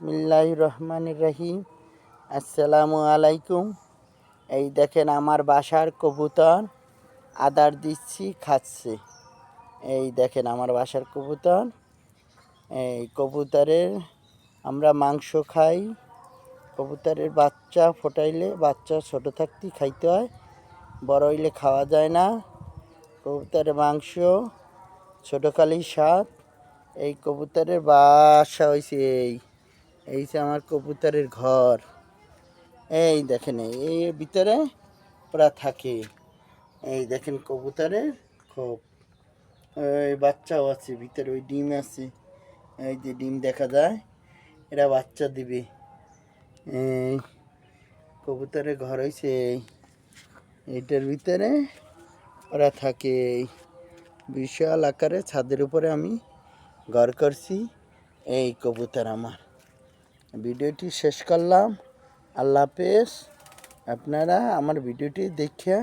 বিসমিল্লাহির রহমানির রহিম। আসসালামু আলাইকুম। এই দেখেন আমার বাসার কবুতর আদার দিচ্ছি, খাচ্ছে। এই দেখেন আমার বাসার কবুতর। এই কবুতরের আমরা মাংস খাই। কবুতরের বাচ্চা ফোটাইলে বাচ্চা ছোট থাকতেই খাইতে হয়, বড় হইলে খাওয়া যায় না। কবুতরের মাংস ছোটোকালেই স্বাদ। এই কবুতরের বাসা হয়েছে এই যে আমার কবুতরের ঘর। এই দেখেন এই ভিতরে ওরা থাকে। এই দেখেন কবুতরের খুব ওই বাচ্চাও আছে ভিতরে, ওই ডিম আছে, এই যে ডিম দেখা যায়, এরা বাচ্চা দিবে। এই কবুতরের ঘর হয়েছে এইটার ভিতরে ওরা থাকে। বিশাল আকারে ছাদের উপরে আমি ঘর করছি। এই কবুতর আমার। ভিডিওটি শেষ করলাম। আল্লাহ হাফেজ। আপনারা আমার ভিডিওটি দেখে